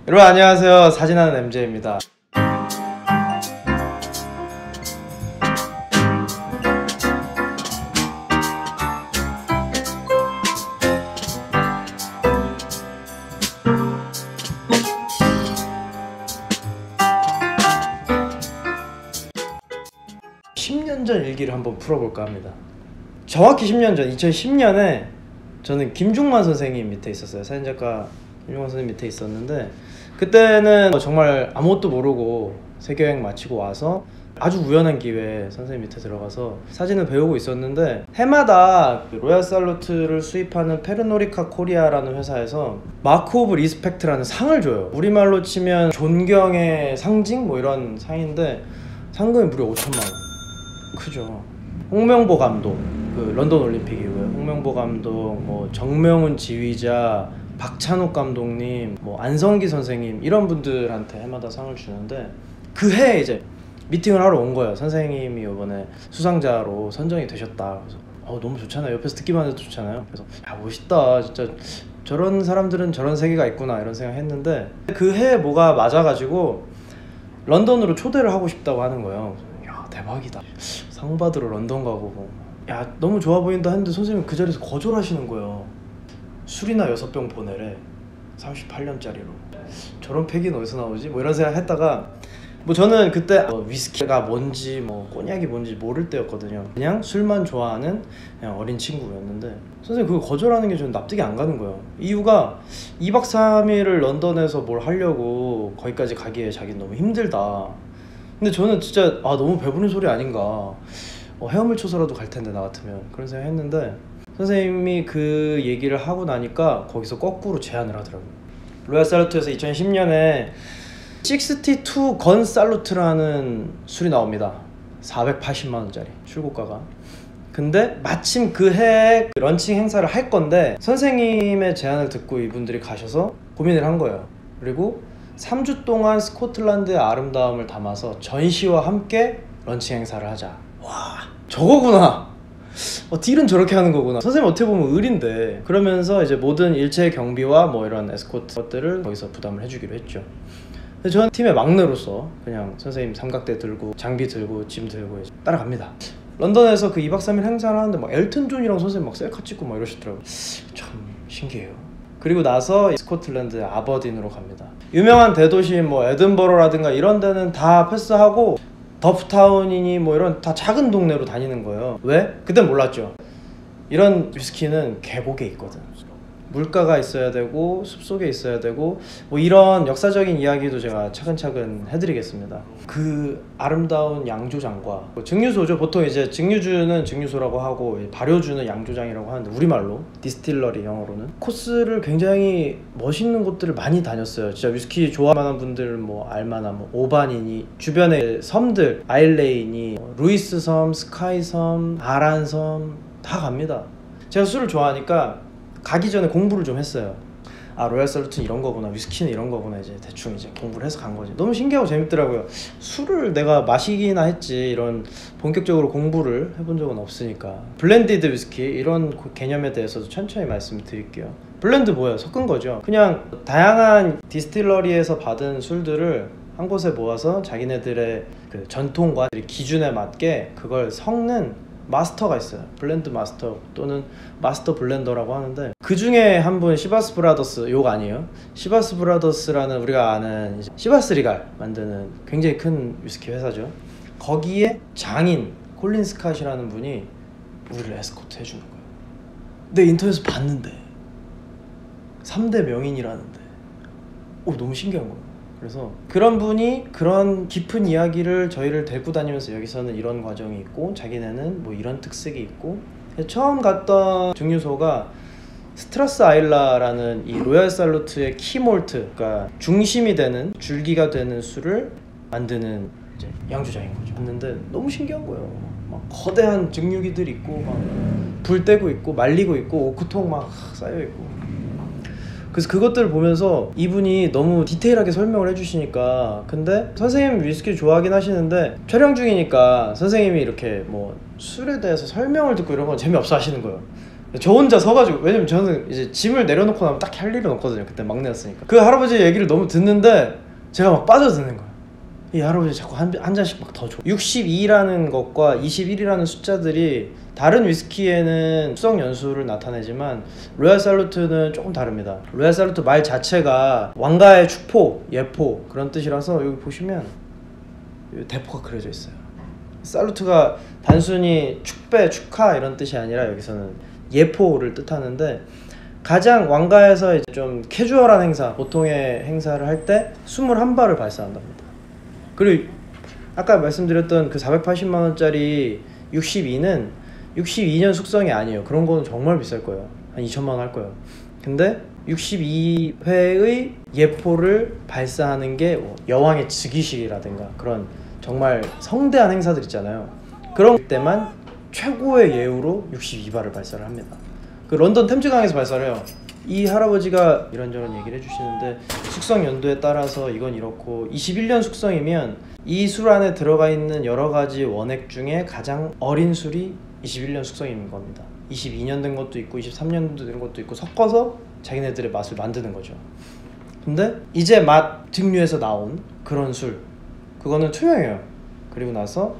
여러분 안녕하세요. 사진하는 MJ입니다. 전 일기를 한번 풀어볼까 합니다. 정확히 10년 전 2010년에 저는 김중만 선생님 밑에 있었어요. 사진작가 김중만 선생님 밑에 있었는데, 그때는 정말 아무것도 모르고 세계여행 마치고 와서 아주 우연한 기회에 선생님 밑에 들어가서 사진을 배우고 있었는데, 해마다 로얄 살루트를 수입하는 페르노리카 코리아라는 회사에서 마크 오브 리스펙트라는 상을 줘요. 우리말로 치면 존경의 상징? 뭐 이런 상인데 상금이 무려 5천만 원. 크죠. 홍명보 감독, 그 런던 올림픽 이후에 홍명보 감독, 뭐 정명훈 지휘자, 박찬욱 감독님, 뭐 안성기 선생님, 이런 분들한테 해마다 상을 주는데, 그 해에 이제 미팅을 하러 온 거예요. 선생님이 이번에 수상자로 선정이 되셨다. 그래서 너무 좋잖아요. 옆에서 듣기만 해도 좋잖아요. 그래서 멋있다, 진짜 저런 사람들은 저런 세계가 있구나, 이런 생각 했는데, 그 해에 뭐가 맞아가지고 런던으로 초대를 하고 싶다고 하는 거예요. 대박이다, 상 받으러 런던 가고 뭐. 야, 너무 좋아 보인다 했는데 선생님이 그 자리에서 거절하시는 거예요. 술이나 6병 보내래, 38년짜리로. 저런 패기는 어디서 나오지? 뭐 이런 생각 했다가, 뭐 저는 그때 위스키가 뭔지 뭐 꼬냑이 뭔지 모를 때였거든요. 그냥 술만 좋아하는 그냥 어린 친구였는데, 선생님 그거 거절하는 게 저는 납득이 안 가는 거예요. 이유가 2박 3일을 런던에서 뭘 하려고 거기까지 가기에 자기는 너무 힘들다. 근데 저는 진짜 너무 배부른 소리 아닌가, 헤엄을 쳐서라도 갈 텐데 나 같으면, 그런 생각 했는데, 선생님이 그 얘기를 하고 나니까 거기서 거꾸로 제안을 하더라고요. 로얄 살루트에서 2010년에 62 건 살루트라는 술이 나옵니다. 480만 원짜리 출고가가. 근데 마침 그 해에 런칭 행사를 할 건데, 선생님의 제안을 듣고 이분들이 가셔서 고민을 한 거예요. 그리고 3주 동안 스코틀랜드의 아름다움을 담아서 전시와 함께 런칭 행사를 하자. 와, 저거구나. 딜은 저렇게 하는 거구나. 선생님 어떻게 보면 을인데. 그러면서 이제 모든 일체 경비와 뭐 이런 에스코트 것들을 거기서 부담을 해주기로 했죠. 근데 저는 팀의 막내로서 그냥 선생님 삼각대 들고 장비 들고 짐 들고 이제 따라갑니다. 런던에서 그 2박 3일 행사를 하는데 막 엘튼 존이랑 선생님 막 셀카 찍고 막 이러시더라고요. 참 신기해요. 그리고 나서 스코틀랜드 아버딘으로 갑니다. 유명한 대도시인 뭐 에든버러라든가 이런 데는 다 패스하고 더프타운이니 뭐 이런 다 작은 동네로 다니는 거예요. 왜? 그땐 몰랐죠. 이런 위스키는 계곡에 있거든. 물가가 있어야 되고 숲속에 있어야 되고, 뭐 이런 역사적인 이야기도 제가 차근차근 해드리겠습니다. 그 아름다운 양조장과 증류소죠. 보통 이제 증류주는 증류소라고 하고 발효주는 양조장이라고 하는데, 우리말로 디스틸러리, 영어로는. 코스를 굉장히 멋있는 곳들을 많이 다녔어요. 진짜 위스키 좋아하는 분들 뭐 알만한 뭐 오반이니, 주변의 섬들, 아일레이니, 루이스 섬, 스카이 섬, 아란 섬 다 갑니다. 제가 술을 좋아하니까 가기 전에 공부를 좀 했어요. 로얄 살루트는 이런 거구나, 위스키는 이런 거구나, 이제 대충 이제 공부를 해서 간 거지. 너무 신기하고 재밌더라고요. 술을 내가 마시기나 했지 이런 본격적으로 공부를 해본 적은 없으니까. 블렌디드 위스키 이런 개념에 대해서도 천천히 말씀드릴게요. 블렌드 뭐예요? 섞은 거죠. 그냥 다양한 디스틸러리에서 받은 술들을 한 곳에 모아서 자기네들의 그 전통과 기준에 맞게 그걸 섞는 마스터가 있어요. 블렌드 마스터 또는 마스터 블렌더라고 하는데, 그 중에 한 분 시바스 브라더스, 욕 아니에요? 시바스 브라더스라는 우리가 아는 시바스 리갈 만드는 굉장히 큰 위스키 회사죠. 거기에 장인 콜린 스캇이라는 분이 우리를 에스코트 해주는 거예요. 내 인터넷에서 봤는데 3대 명인이라는데 너무 신기한 거예요. 그래서 그런 분이 그런 깊은 이야기를 저희를 데리고 다니면서, 여기서는 이런 과정이 있고 자기네는 뭐 이런 특색이 있고. 처음 갔던 증류소가 스트라스 아일라라는 이 로얄 살루트의 키몰트, 그러니까 중심이 되는, 줄기가 되는 술을 만드는 이제 양조장인 거죠. 갔는데 너무 신기한 거예요. 막 거대한 증류기들 있고, 막 불 떼고 있고 말리고 있고 오크통 막 쌓여 있고. 그래서 그것들을 보면서 이분이 너무 디테일하게 설명을 해주시니까. 근데 선생님 위스키 좋아하긴 하시는데 촬영 중이니까 선생님이 이렇게 뭐 술에 대해서 설명을 듣고 이런 건 재미없어 하시는 거예요. 저 혼자 서가지고, 왜냐면 저는 이제 짐을 내려놓고 나면 딱히 할 일은 없거든요. 그때 막내였으니까. 그 할아버지 얘기를 너무 듣는데 제가 막 빠져드는 거예요. 이 할아버지 자꾸 한 잔씩 막 더 줘. 62라는 것과 21이라는 숫자들이 다른 위스키에는 수성 연수를 나타내지만 로얄 살루트는 조금 다릅니다. 로얄 살루트 말 자체가 왕가의 축포, 예포 그런 뜻이라서 여기 보시면 대포가 그려져 있어요. 살루트가 단순히 축배, 축하 이런 뜻이 아니라 여기서는 예포를 뜻하는데, 가장 왕가에서 이제 좀 캐주얼한 행사, 보통의 행사를 할 때 21발을 발사한답니다. 그리고 아까 말씀드렸던 그 480만 원짜리 62는 62년 숙성이 아니에요. 그런 거는 정말 비쌀 거예요. 한 2천만 원 할 거예요. 근데 62회의 예포를 발사하는 게 여왕의 즉위식이라든가 그런 정말 성대한 행사들 있잖아요. 그런 때만 최고의 예우로 62발을 발사를 합니다. 그 런던 템즈강에서 발사를 해요. 이 할아버지가 이런저런 얘기를 해주시는데, 숙성 연도에 따라서 이건 이렇고 21년 숙성이면 이 술 안에 들어가 있는 여러 가지 원액 중에 가장 어린 술이 21년 숙성인 겁니다. 22년 된 것도 있고 23년 된 것도 있고 섞어서 자기네들의 맛을 만드는 거죠. 근데 이제 맛 증류에서 나온 그런 술, 그거는 투명해요. 그리고 나서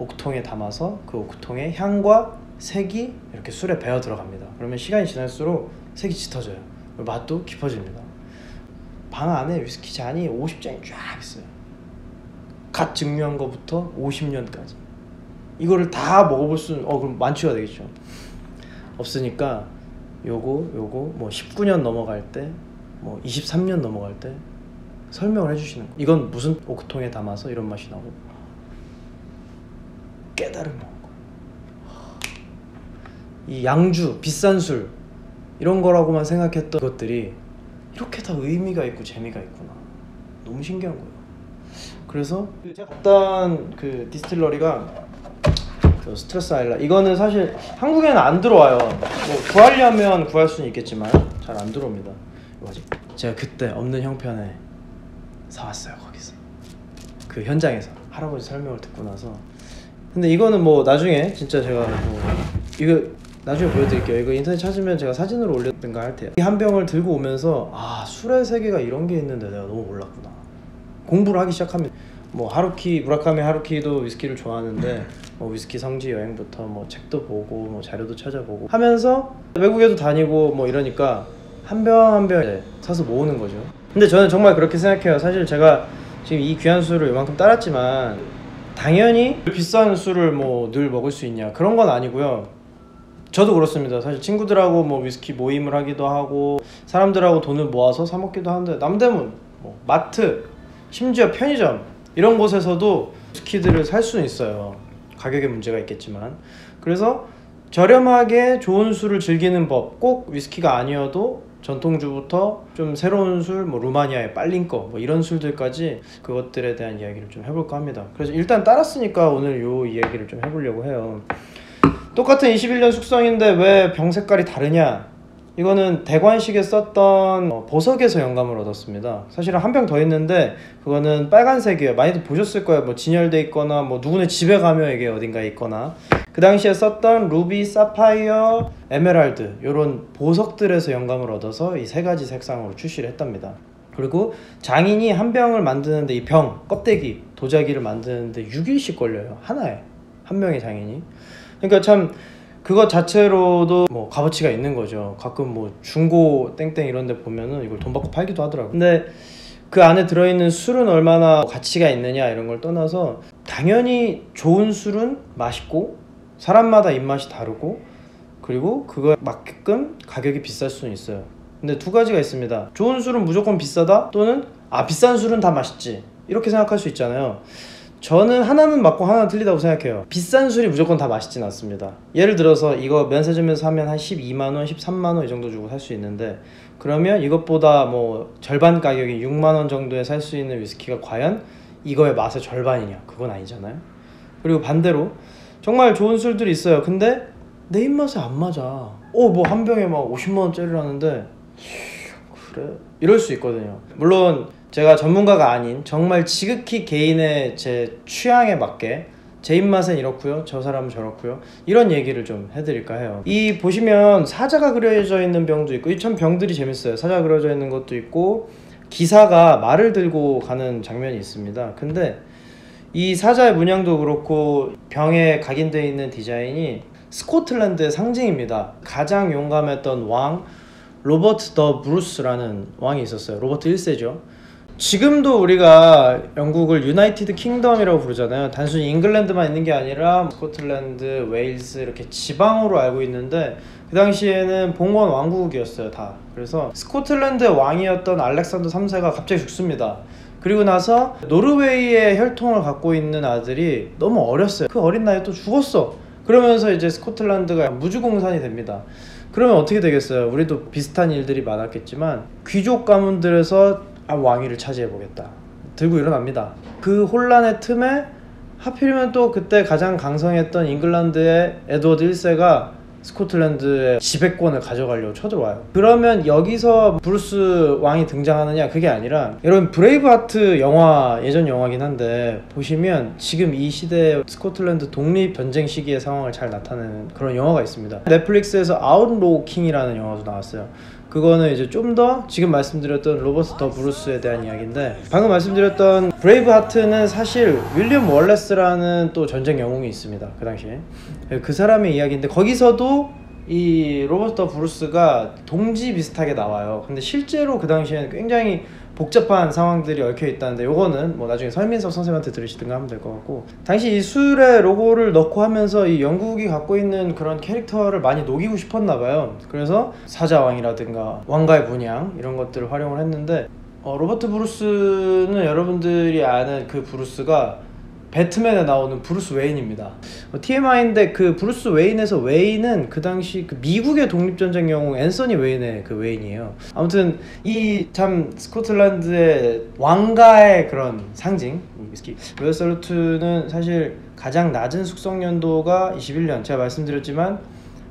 옥통에 담아서 그 옥통의 향과 색이 이렇게 술에 배어 들어갑니다. 그러면 시간이 지날수록 색이 짙어져요. 맛도 깊어집니다. 방 안에 위스키 잔이 50잔이 쫙 있어요. 갓 증류한 거부터 50년까지. 이거를 다 먹어볼 수는 그럼 만취가 되겠죠. 없으니까 요거 뭐 19년 넘어갈 때, 뭐 23년 넘어갈 때 설명을 해주시는 거. 이건 무슨 옥통에 담아서 이런 맛이 나고, 깨달음 먹은 거. 이 양주, 비싼 술 이런 거라고만 생각했던 것들이 이렇게 다 의미가 있고 재미가 있구나. 너무 신기한 거예요. 그래서 제가 갔던 그 디스틸러리가 그 스트레스 아일라, 이거는 사실 한국에는 안 들어와요. 뭐 구하려면 구할 수는 있겠지만 잘 안 들어옵니다. 뭐지? 제가 그때 없는 형편에 사왔어요. 거기서 그 현장에서 할아버지 설명을 듣고 나서. 근데 이거는 뭐 나중에 진짜 제가 뭐 이거 나중에 보여드릴게요. 이거 인터넷 찾으면 제가 사진으로 올렸든가 할 테요. 이 한 병을 들고 오면서 술의 세계가 이런 게 있는데 내가 너무 몰랐구나. 공부를 하기 시작합니다. 뭐 하루키, 무라카미 하루키도 위스키를 좋아하는데 뭐 위스키 성지 여행부터 뭐 책도 보고 뭐 자료도 찾아보고 하면서 외국에도 다니고 뭐 이러니까 한 병 한 병 사서 모으는 거죠. 근데 저는 정말 그렇게 생각해요. 사실 제가 지금 이 귀한 술을 이만큼 따랐지만 당연히 비싼 술을 뭐 늘 먹을 수 있냐 그런 건 아니고요. 저도 그렇습니다. 사실 친구들하고 뭐 위스키 모임을 하기도 하고 사람들하고 돈을 모아서 사 먹기도 하는데, 남대문, 뭐 마트, 심지어 편의점 이런 곳에서도 위스키들을 살 수는 있어요. 가격에 문제가 있겠지만. 그래서 저렴하게 좋은 술을 즐기는 법, 꼭 위스키가 아니어도 전통주부터 좀 새로운 술, 뭐 루마니아의 빨린거 뭐 이런 술들까지 그것들에 대한 이야기를 좀 해볼까 합니다. 그래서 일단 따랐으니까 오늘 요 이야기를 좀 해보려고 해요. 똑같은 21년 숙성인데 왜 병 색깔이 다르냐? 이거는 대관식에 썼던 보석에서 영감을 얻었습니다. 사실은 한 병 더 있는데 그거는 빨간색이에요. 많이들 보셨을 거예요. 뭐 진열돼 있거나 뭐 누구네 집에 가면 이게 어딘가에 있거나. 그 당시에 썼던 루비, 사파이어, 에메랄드 이런 보석들에서 영감을 얻어서 이 세 가지 색상으로 출시를 했답니다. 그리고 장인이 한 병을 만드는데 이 병 껍데기 도자기를 만드는데 6일씩 걸려요. 하나에 한 명의 장인이. 그러니까 참 그것 자체로도 뭐 값어치가 있는 거죠. 가끔 뭐 중고 땡땡 이런 데 보면은 이걸 돈 받고 팔기도 하더라고요. 근데 그 안에 들어있는 술은 얼마나 가치가 있느냐 이런 걸 떠나서 당연히 좋은 술은 맛있고 사람마다 입맛이 다르고 그리고 그거에 맞게끔 가격이 비쌀 수는 있어요. 근데 두 가지가 있습니다. 좋은 술은 무조건 비싸다, 또는 비싼 술은 다 맛있지, 이렇게 생각할 수 있잖아요. 저는 하나는 맞고 하나는 틀리다고 생각해요. 비싼 술이 무조건 다 맛있진 않습니다. 예를 들어서 이거 면세점에서 사면 한 12만원, 13만원 이 정도 주고 살 수 있는데, 그러면 이것보다 뭐 절반 가격인 6만원 정도에 살 수 있는 위스키가 과연 이거의 맛의 절반이냐? 그건 아니잖아요. 그리고 반대로 정말 좋은 술들이 있어요. 근데 내 입맛에 안 맞아. 뭐 한 병에 막 50만원짜리라는데 그래? 이럴 수 있거든요. 물론 제가 전문가가 아닌 정말 지극히 개인의 제 취향에 맞게 제 입맛엔 이렇고요, 저 사람은 저렇고요, 이런 얘기를 좀 해드릴까 해요. 이 보시면 사자가 그려져 있는 병도 있고, 이 참 병들이 재밌어요. 사자가 그려져 있는 것도 있고, 기사가 말을 들고 가는 장면이 있습니다. 근데 이 사자의 문양도 그렇고 병에 각인되어 있는 디자인이 스코틀랜드의 상징입니다. 가장 용감했던 왕 로버트 더 브루스라는 왕이 있었어요. 로버트 1세죠. 지금도 우리가 영국을 유나이티드 킹덤이라고 부르잖아요. 단순히 잉글랜드만 있는 게 아니라 스코틀랜드, 웨일스 이렇게 지방으로 알고 있는데, 그 당시에는 봉건 왕국이었어요, 다. 그래서 스코틀랜드의 왕이었던 알렉산더 3세가 갑자기 죽습니다. 그리고 나서 노르웨이의 혈통을 갖고 있는 아들이 너무 어렸어요. 그 어린 나이에 또 죽었어. 그러면서 이제 스코틀랜드가 무주공산이 됩니다. 그러면 어떻게 되겠어요? 우리도 비슷한 일들이 많았겠지만 귀족 가문들에서 왕위를 차지해보겠다 들고 일어납니다. 그 혼란의 틈에 하필이면 또 그때 가장 강성했던 잉글랜드의 에드워드 1세가 스코틀랜드의 지배권을 가져가려고 쳐들어와요. 그러면 여기서 브루스 왕이 등장하느냐, 그게 아니라, 여러분 브레이브하트 영화, 예전 영화긴 한데 보시면 지금 이 시대의 스코틀랜드 독립전쟁 시기의 상황을 잘 나타내는 그런 영화가 있습니다. 넷플릭스에서 아웃로우 킹이라는 영화도 나왔어요. 그거는 이제 좀 더 지금 말씀드렸던 로버트 더 브루스에 대한 이야기인데, 방금 말씀드렸던 브레이브하트는 사실 윌리엄 월레스라는 또 전쟁 영웅이 있습니다. 그 당시에 그 사람의 이야기인데, 거기서도 이 로버트 더 브루스가 동지 비슷하게 나와요. 근데 실제로 그 당시에는 굉장히 복잡한 상황들이 얽혀 있다는데, 요거는 뭐 나중에 설민석 선생님한테 들으시든가 하면 될 것 같고, 당시 이 술에 로고를 넣고 하면서 이 영국이 갖고 있는 그런 캐릭터를 많이 녹이고 싶었나 봐요. 그래서 사자왕이라든가 왕가의 분양 이런 것들을 활용을 했는데, 로버트 브루스는 여러분들이 아는 그 브루스가 배트맨에 나오는 브루스 웨인입니다. TMI인데 그 브루스 웨인에서 웨인은 그 당시 그 미국의 독립전쟁 영웅 앤서니 웨인의 그 웨인이에요. 아무튼 이 참 스코틀랜드의 왕가의 그런 상징, 위스키 로얄 살루트는 사실 가장 낮은 숙성 연도가 21년, 제가 말씀드렸지만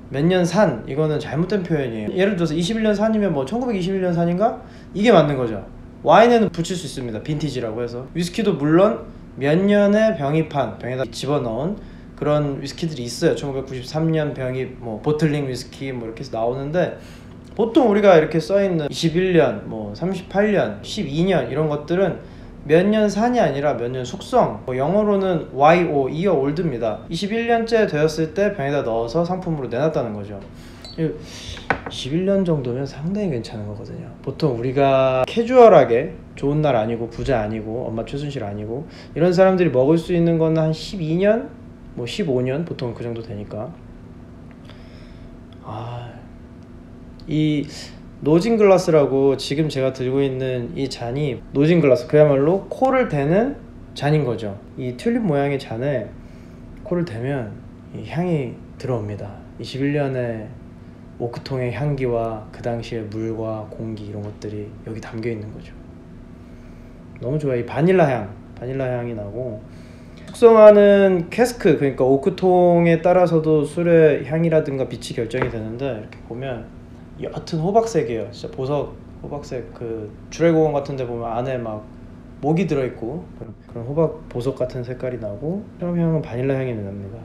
몇 년 산, 이거는 잘못된 표현이에요. 예를 들어서 21년 산이면 뭐 1921년 산인가? 이게 맞는 거죠. 와인에는 붙일 수 있습니다. 빈티지라고 해서. 위스키도 물론 몇 년의 병이판, 병에다 집어넣은 그런 위스키들이 있어요. 1993년 병이 뭐 보틀링 위스키 뭐 이렇게 해서 나오는데, 보통 우리가 이렇게 써있는 21년, 뭐 38년, 12년 이런 것들은 몇 년 산이 아니라 몇 년 숙성, 뭐 영어로는 YO, year old입니다. 21년째 되었을 때 병에다 넣어서 상품으로 내놨다는 거죠. 11년 정도면 상당히 괜찮은 거거든요. 보통 우리가 캐주얼하게, 좋은 날 아니고 부자 아니고 엄마 최순실 아니고 이런 사람들이 먹을 수 있는 건 한 12년? 뭐 15년? 보통 그 정도 되니까. 이 노진글라스라고 지금 제가 들고 있는 이 잔이 노진글라스, 그야말로 코를 대는 잔인 거죠. 이 튤립 모양의 잔에 코를 대면 이 향이 들어옵니다. 21년의 오크통의 향기와 그 당시의 물과 공기 이런 것들이 여기 담겨 있는 거죠. 너무 좋아요. 이 바닐라 향이 나고, 숙성하는 캐스크, 그러니까 오크통에 따라서도 술의 향이라든가 빛이 결정이 되는데, 이렇게 보면 옅은 호박색이에요. 진짜 보석 호박색, 그 주례공원 같은 데 보면 안에 막 목이 들어있고 그런 호박 보석 같은 색깔이 나고, 처음 향은 바닐라 향이 납니다.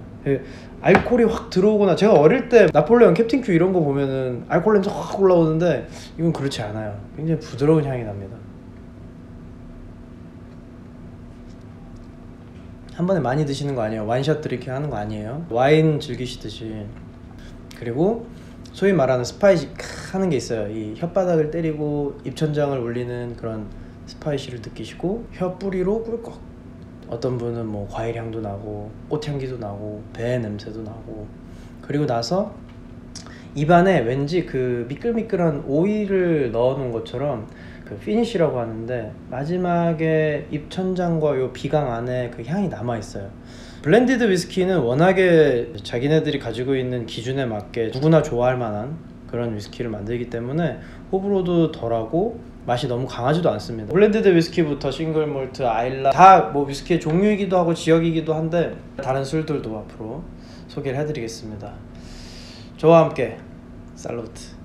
알코올이 확 들어오거나, 제가 어릴 때 나폴레옹, 캡틴 큐 이런 거 보면은 알코올 냄새 확 올라오는데, 이건 그렇지 않아요. 굉장히 부드러운 향이 납니다. 한 번에 많이 드시는 거 아니에요. 와인샷 이렇게 하는 거 아니에요. 와인 즐기시듯이. 그리고 소위 말하는 스파이시 하는 게 있어요. 이 혓바닥을 때리고 입천장을 울리는 그런 스파이시를 느끼시고, 혀 뿌리로 꿀꺽, 어떤 분은 뭐 과일 향도 나고 꽃향기도 나고 배 냄새도 나고, 그리고 나서 입안에 왠지 그 미끌미끌한 오일을 넣어 놓은 것처럼 그 피니쉬라고 하는데, 마지막에 입천장과 요 비강 안에 그 향이 남아 있어요. 블렌디드 위스키는 워낙에 자기네들이 가지고 있는 기준에 맞게 누구나 좋아할 만한 그런 위스키를 만들기 때문에 호불호도 덜하고 맛이 너무 강하지도 않습니다. 블렌디드 위스키부터 싱글 몰트, 아일라 다 뭐 위스키의 종류이기도 하고 지역이기도 한데, 다른 술들도 앞으로 소개를 해드리겠습니다. 저와 함께 살루트.